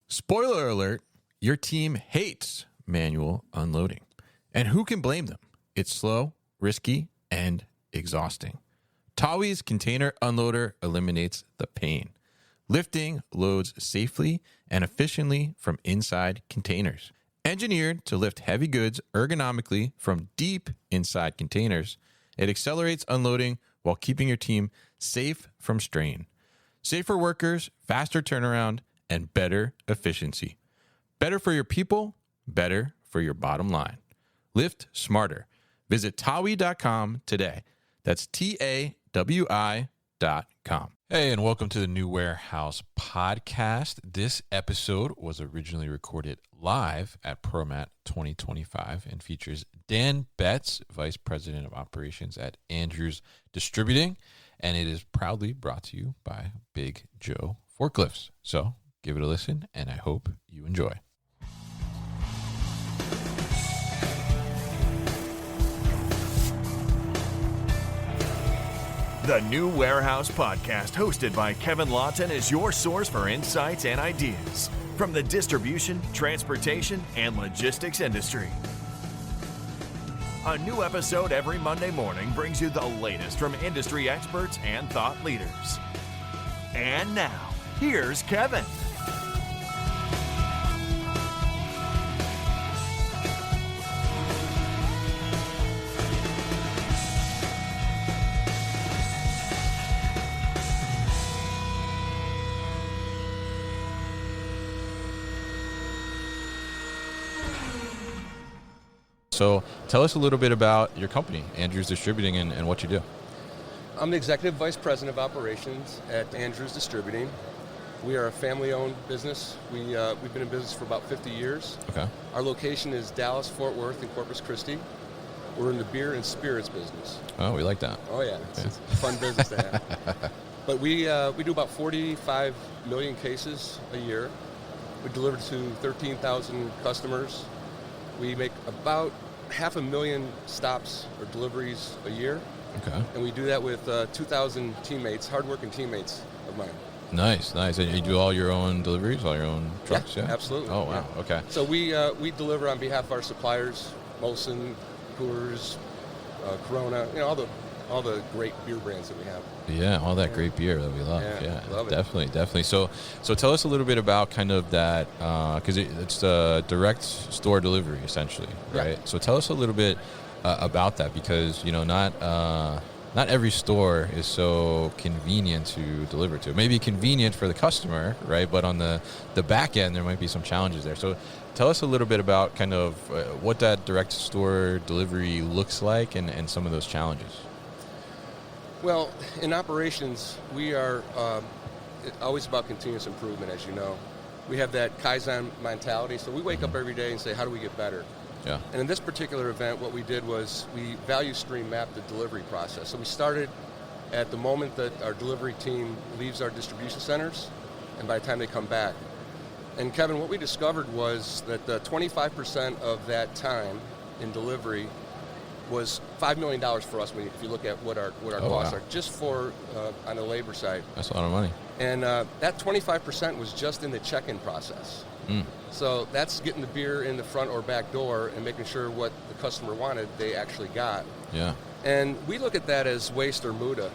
Spoiler alert, your team hates manual unloading. And who can blame them? It's slow, risky, and exhausting. Tawi's container unloader eliminates the pain. Lifting loads safely and efficiently from inside containers. Engineered to lift heavy goods ergonomically from deep inside containers, it accelerates unloading while keeping your team safe from strain. Safer workers, faster turnaround, and better efficiency. Better for your people, better for your bottom line. Lift smarter. Visit Tawi.com today. That's TAWI.com. Hey, and welcome to the New Warehouse Podcast. This episode was originally recorded live at ProMat 2025 and features Dan Betz, Vice President of Operations at Andrews Distributing, and it is proudly brought to you by Big Joe Forklifts. So give it a listen, and I hope you enjoy. The New Warehouse Podcast, hosted by Kevin Lawton, is your source for insights and ideas from the distribution, transportation, and logistics industry. A new episode every Monday morning brings you the latest from industry experts and thought leaders. And now, here's Kevin. So tell us a little bit about your company, Andrews Distributing, and what you do. I'm the Executive Vice President of Operations at Andrews Distributing. We are a family-owned business. We've been in business for about 50 years. Okay. Our location is Dallas, Fort Worth, and Corpus Christi. We're in the beer and spirits business. Oh, we like that. Oh, yeah. It's a fun business to have. But we do about 45 million cases a year. We deliver to 13,000 customers. We make about 500,000 stops or deliveries a year. Okay. And we do that with 2,000 teammates, hardworking teammates of mine. Nice. And you do all your own deliveries, all your own trucks? Yeah, absolutely. Oh, wow. Yeah. Okay. So we deliver on behalf of our suppliers, Molson, Coors, Corona, all the great beer brands that we have. Yeah, all that great beer that we love. Yeah, love it. Definitely. So tell us a little bit about kind of that, because it's a direct store delivery, essentially, right? Yeah. So tell us a little bit about that, because, not every store is so convenient to deliver to. It may be convenient for the customer, right? But on the back end, there might be some challenges there. So tell us a little bit about kind of what that direct store delivery looks like and some of those challenges. Well, in operations, we are always about continuous improvement, as you know. We have that Kaizen mentality, so we wake up every day and say, how do we get better? Yeah. And in this particular event, what we did was we value stream mapped the delivery process. So we started at the moment that our delivery team leaves our distribution centers, and by the time they come back. And Kevin, what we discovered was that 25% of that time in delivery was $5 million for us if you look at what our costs are, just for on the labor side. That's a lot of money. And that 25% was just in the check-in process. So that's getting the beer in the front or back door and making sure what the customer wanted they actually got. Yeah. And we look at that as waste or muda.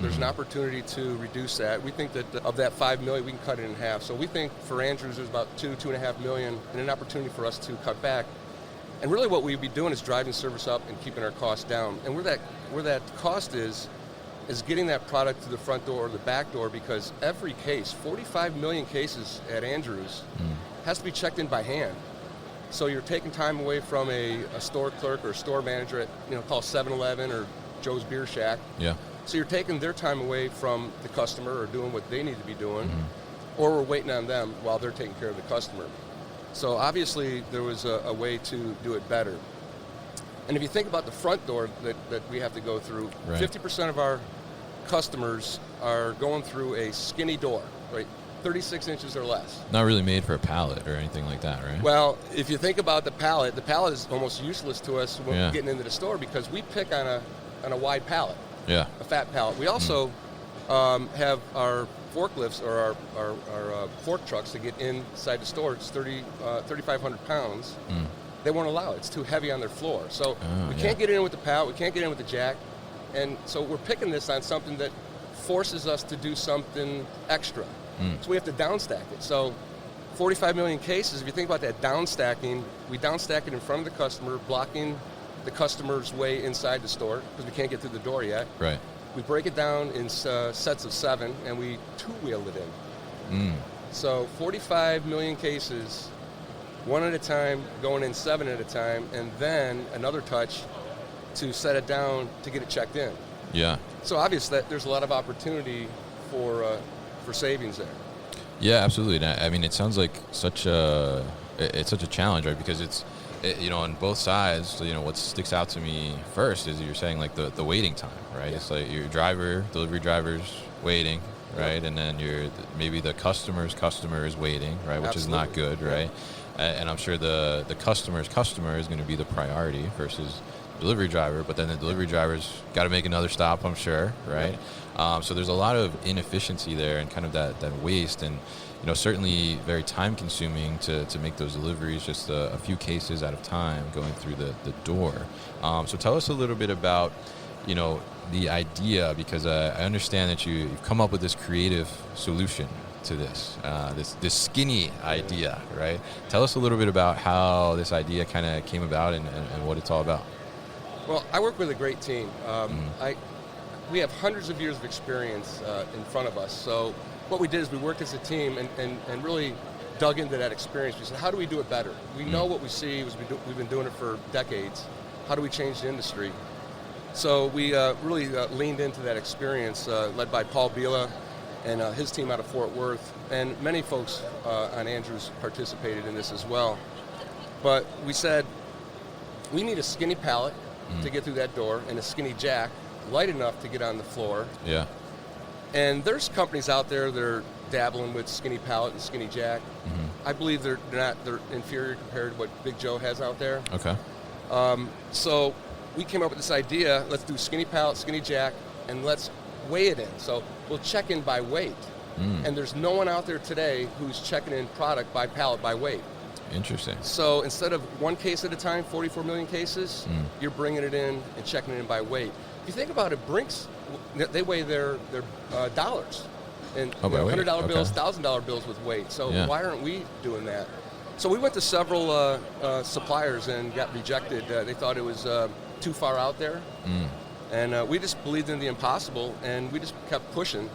There's an opportunity to reduce that. We think that of that $5 million, we can cut it in half. So we think for Andrews, there's about $2.5 million, and an opportunity for us to cut back. And really what we'd be doing is driving service up and keeping our costs down. And where that cost is getting that product to the front door or the back door, because every case, 45 million cases at Andrews, has to be checked in by hand. So you're taking time away from a store clerk or a store manager at, call 7-Eleven or Joe's Beer Shack. Yeah. So you're taking their time away from the customer or doing what they need to be doing, or we're waiting on them while they're taking care of the customer. So obviously there was a way to do it better. And if you think about the front door that we have to go through, 50% of our customers are going through a skinny door, right? 36 inches or less. Not really made for a pallet or anything like that, right? Well, if you think about the pallet is almost useless to us when we're getting into the store, because we pick on a wide pallet, a fat pallet. We also have our forklifts or our fork trucks to get inside the store. It's 3,500 pounds. They won't allow it. It's too heavy on their floor. So we can't get in with the pallet. We can't get in with the jack. And so we're picking this on something that forces us to do something extra. So we have to downstack it. So 45 million cases, if you think about that downstacking, we downstack it in front of the customer, blocking the customer's way inside the store because we can't get through the door yet. Right. We break it down in sets of 7, and we two-wheel it in. So 45 million cases, 1 at a time, going in 7 at a time, and then another touch to set it down to get it checked in. Yeah. So obviously there's a lot of opportunity for savings there. Yeah, absolutely. And I mean, it sounds like it's such a challenge, right? Because it's on both sides. So, what sticks out to me first is you're saying like the waiting time, right? Yeah. It's like your delivery driver's waiting, right? And then maybe the customer's customer is waiting, right? Which is not good, right? And I'm sure the customer's customer is going to be the priority versus delivery driver, but then the delivery driver's got to make another stop, I'm sure, right? So there's a lot of inefficiency there and kind of that waste, and certainly very time consuming to make those deliveries, just a few cases at a time going through the door. So tell us a little bit about the idea, because I understand that you've come up with this creative solution to this skinny idea, right? Tell us a little bit about how this idea kind of came about and what it's all about. Well, I work with a great team. We have hundreds of years of experience in front of us. So what we did is we worked as a team and really dug into that experience. We said, how do we do it better? We know what we see. We've been doing it for decades. How do we change the industry? So we really leaned into that experience, led by Paul Bila and his team out of Fort Worth. And many folks on Andrews participated in this as well. But we said, we need a skinny pallet to get through that door, and a skinny jack, light enough to get on the floor. Yeah. And there's companies out there that are dabbling with skinny pallet and skinny jack. I believe they're inferior compared to what Big Joe has out there. Okay. So we came up with this idea, let's do skinny pallet, skinny jack, and let's weigh it in. So we'll check in by weight. And there's no one out there today who's checking in product by pallet by weight. Interesting. So instead of 1 case at a time, 44 million cases, you're bringing it in and checking it in by weight. If you think about it, Brinks, they weigh their dollars. And $100 bills, $1,000 bills with weight. So why aren't we doing that? So we went to several suppliers and got rejected. They thought it was too far out there. And we just believed in the impossible, and we just kept pushing.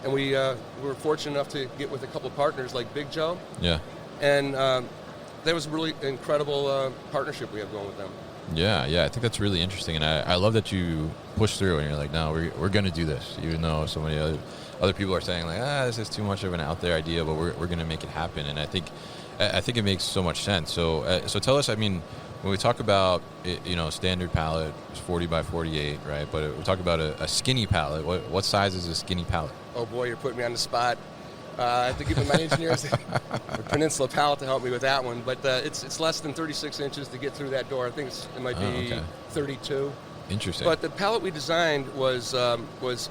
And we were fortunate enough to get with a couple of partners like Big Joe. Yeah. And that was a really incredible partnership we have going with them. Yeah, I think that's really interesting, and I love that you push through and you're like, no, we're going to do this, even though so many other people are saying like, this is too much of an out there idea, but we're going to make it happen. And I think it makes so much sense. So tell us, I mean, when we talk about standard pallet is 40 by 48, right? But we talk about a skinny pallet. What size is a skinny pallet? Oh boy, you're putting me on the spot. I have to give my engineers Peninsula Pallet to help me with that one, but it's less than 36 inches to get through that door. I think it might be 32. Interesting. But the pallet we designed was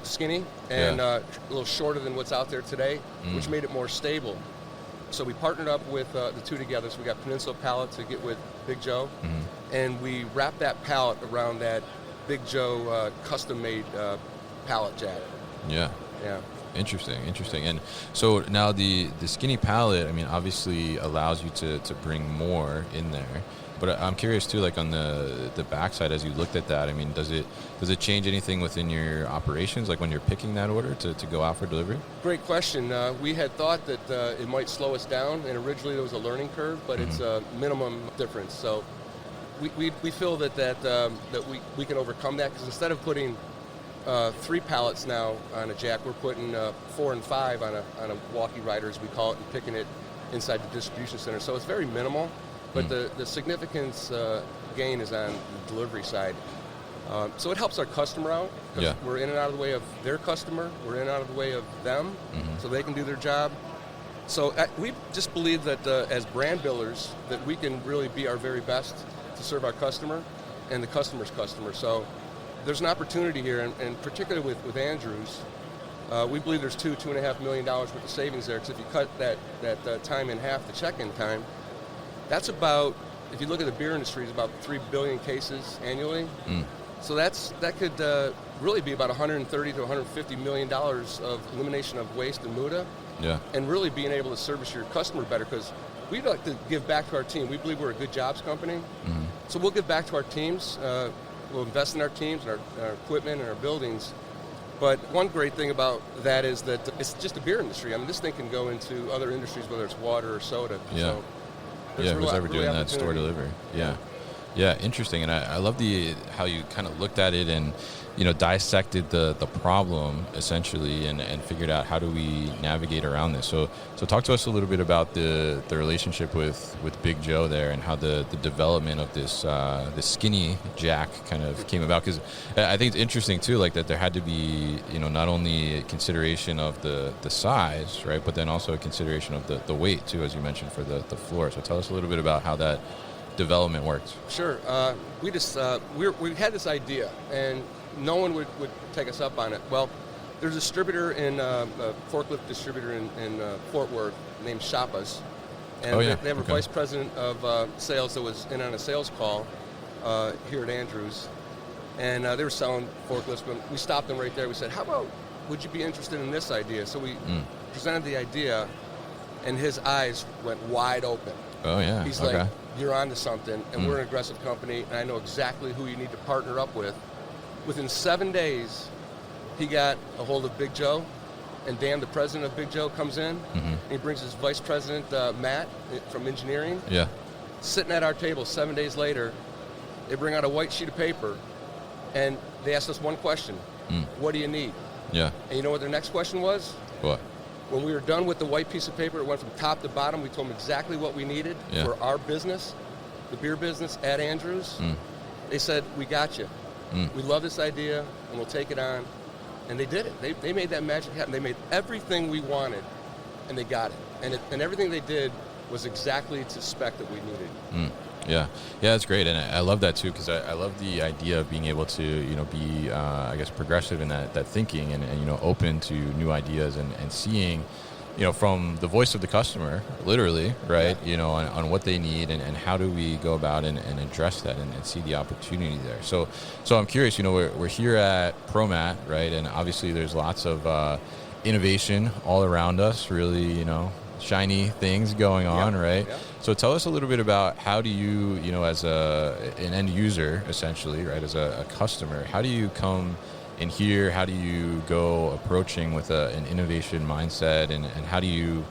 skinny and a little shorter than what's out there today, which made it more stable. So we partnered up with the two together. So we got Peninsula Pallet to get with Big Joe, and we wrapped that pallet around that Big Joe custom-made pallet jack. Yeah. Interesting. And so now the skinny pallet, I mean, obviously allows you to bring more in there. But I'm curious too, like on the backside, as you looked at that, I mean, does it change anything within your operations, like when you're picking that order to go out for delivery? Great question. We had thought that it might slow us down, and originally there was a learning curve, but it's a minimum difference. So we feel that we can overcome that, because instead of putting 3 pallets now on a jack, we're putting 4 and 5 on a walkie rider, as we call it, and picking it inside the distribution center. So it's very minimal, but the significance gain is on the delivery side. So it helps our customer out, because we're in and out of the way of their customer, we're in and out of the way of them, so they can do their job. So we just believe that as brand builders, that we can really be our very best to serve our customer and the customer's customer. So there's an opportunity here, and particularly with Andrews, We believe there's $2.5 million worth of savings there, because if you cut that time in half, the check-in time, that's about, if you look at the beer industry, it's about 3 billion cases annually. So that could really be about $130 to $150 million of elimination of waste and muda, and really being able to service your customer better, because we'd like to give back to our team. We believe we're a good jobs company, so we'll give back to our teams. We'll invest in our teams and our equipment and our buildings. But one great thing about that is that it's just a beer industry. I mean, this thing can go into other industries, whether it's water or soda. So who's ever doing that store delivery. Yeah, interesting. And I love how you kind of looked at it and, dissected the problem essentially and figured out how do we navigate around this. So talk to us a little bit about the relationship with Big Joe there, and how the development of this skinny jack kind of came about. Because I think it's interesting too, like that there had to be, not only consideration of the size, right, but then also a consideration of the weight too, as you mentioned, for the floor. So tell us a little bit about how that development worked. Sure. We had this idea, and no one would take us up on it. Well, there's a distributor a forklift distributor in Fort Worth named Shoppas, and they have a vice president of sales that was in on a sales call here at Andrews, and they were selling forklifts. But we stopped them right there. We said, "How about, would you be interested in this idea?" So we presented the idea, and his eyes went wide open. Oh yeah. He's like, "You're onto something, and we're an aggressive company, and I know exactly who you need to partner up with." Within 7 days, he got a hold of Big Joe, and Dan, the president of Big Joe, comes in, and he brings his vice president, Matt, from engineering. Yeah. Sitting at our table 7 days later, they bring out a white sheet of paper, and they asked us one question: what do you need? Yeah. And you know what their next question was? What? When we were done with the white piece of paper, it went from top to bottom. We told them exactly what we needed for our business, the beer business at Andrews. They said, "We got you. We love this idea, and we'll take it on." And they did it. They made that magic happen. They made everything we wanted, and they got it. And everything they did was exactly to spec that we needed. Yeah, that's great, and I love that too, because I love the idea of being able to be I guess progressive in that thinking, and open to new ideas and seeing from the voice of the customer, literally, right? On what they need and how do we go about and address that and see the opportunity there. So I'm curious. We're here at ProMat, right? And obviously there's lots of innovation all around us. Really, shiny things going on, right? Yeah. So tell us a little bit about how do you, as an end user, essentially, right, as a customer, how do you come in here? How do you go approaching with an innovation mindset, and how do you,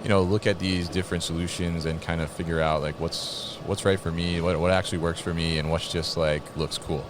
look at these different solutions and kind of figure out like what's right for me, what actually works for me, and what's just like looks cool?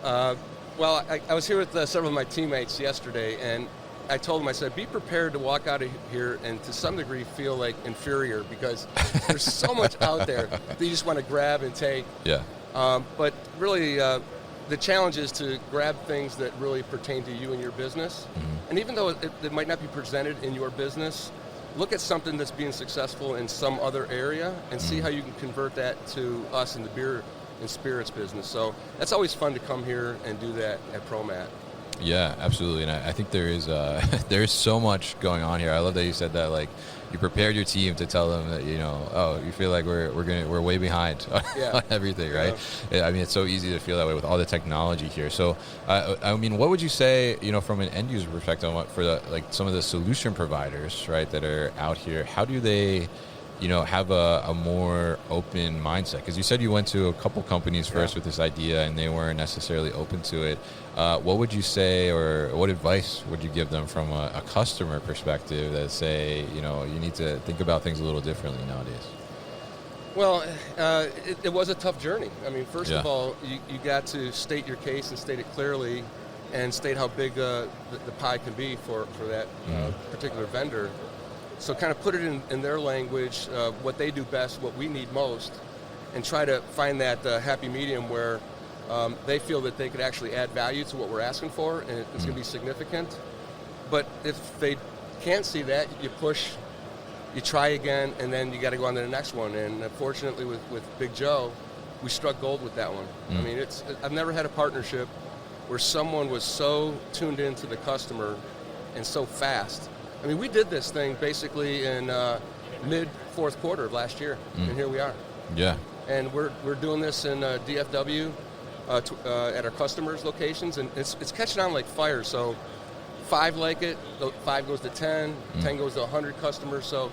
Well, I was here with several of my teammates yesterday, and I told them, I said, be prepared to walk out of here and to some degree feel like inferior, because there's so much out there that you just want to grab and take. Yeah. But really, the challenge is to grab things that really pertain to you and your business. And even though it might not be presented in your business, look at something that's being successful in some other area and see how you can convert that to us in the beer and spirits business. So that's always fun to come here and do that at ProMat. Yeah, absolutely, and I think there is so much going on here. I love that you said that, like, you prepared your team to tell them that you feel like we're way behind on everything, right? Yeah. I mean, it's so easy to feel that way with all the technology here. So, I mean, what would you say, from an end user perspective, for some of the solution providers, right, that are out here? How do they have a more open mindset? Because you said you went to a couple companies first with this idea, and they weren't necessarily open to it. What would you say, or what advice would you give them from a customer perspective that say, you need to think about things a little differently nowadays? Well, it was a tough journey. I mean, first of all, you got to state your case and state it clearly, and state how big the pie can be for that particular vendor. So kind of put it in their language, what they do best, what we need most, and try to find that happy medium where they feel that they could actually add value to what we're asking for, and it's going to be significant. But if they can't see that, you push, you try again, and then you got to go on to the next one. And fortunately with Big Joe, we struck gold with that one. I mean, I've never had a partnership where someone was so tuned into the customer and so fast. I mean, we did this thing basically in mid fourth quarter of last year, and here we are. Yeah. And we're doing this in DFW at our customers' locations, and it's catching on like fire. So 5 like it, 5 goes to 10, 10 goes to 100 customers. So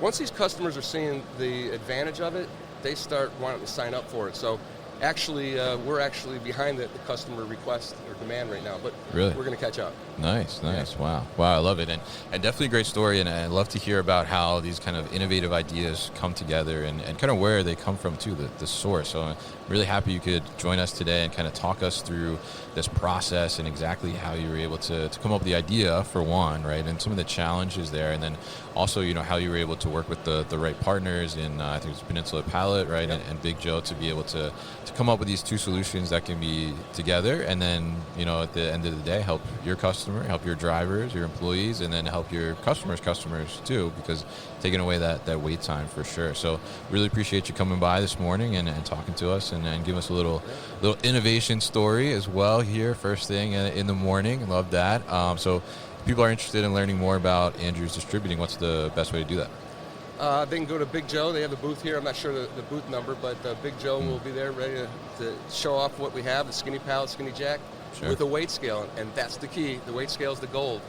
once these customers are seeing the advantage of it, they start wanting to sign up for it. So actually, we're actually behind the customer request or demand right now, but really? We're going to catch up. Nice. Wow, I love it, and definitely a great story, and I love to hear about how these kind of innovative ideas come together and kind of where they come from too, the source. So I'm really happy you could join us today and kind of talk us through this process and exactly how you were able to come up with the idea for one, right, and some of the challenges there, and then also, how you were able to work with the right partners in, I think it was Peninsula Pallet, right, Yep. and Big Joe to be able to come up with these two solutions that can be together, and then, at the end of the day, help your customer, help your drivers, your employees, and then help your customers too, because taking away that wait time for sure. So really appreciate you coming by this morning and talking to us and giving us a little innovation story as well here first thing in the morning. Love that. So if people are interested in learning more about Andrew's Distributing, what's the best way to do that? They can go to Big Joe. They have the booth here. I'm not sure the booth number, but Big Joe will be there ready to show off what we have, the skinny pallet, skinny jack, with a weight scale. And that's the key. The weight scale is the gold.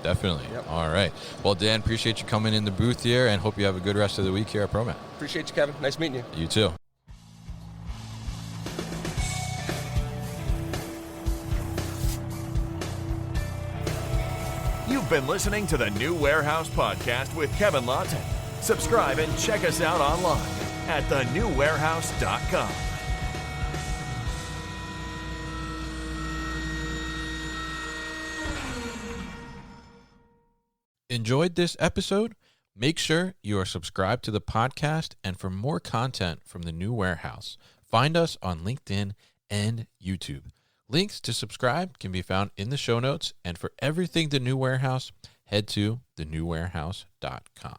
Definitely. Yep. All right. Well, Dan, appreciate you coming in the booth here, and hope you have a good rest of the week here at ProMat. Appreciate you, Kevin. Nice meeting you. You too. You've been listening to the New Warehouse Podcast with Kevin Lawton. Subscribe and check us out online at thenewwarehouse.com. Enjoyed this episode? Make sure you are subscribed to the podcast, and for more content from the New Warehouse, find us on LinkedIn and YouTube. Links to subscribe can be found in the show notes, and for everything The New Warehouse, head to thenewwarehouse.com.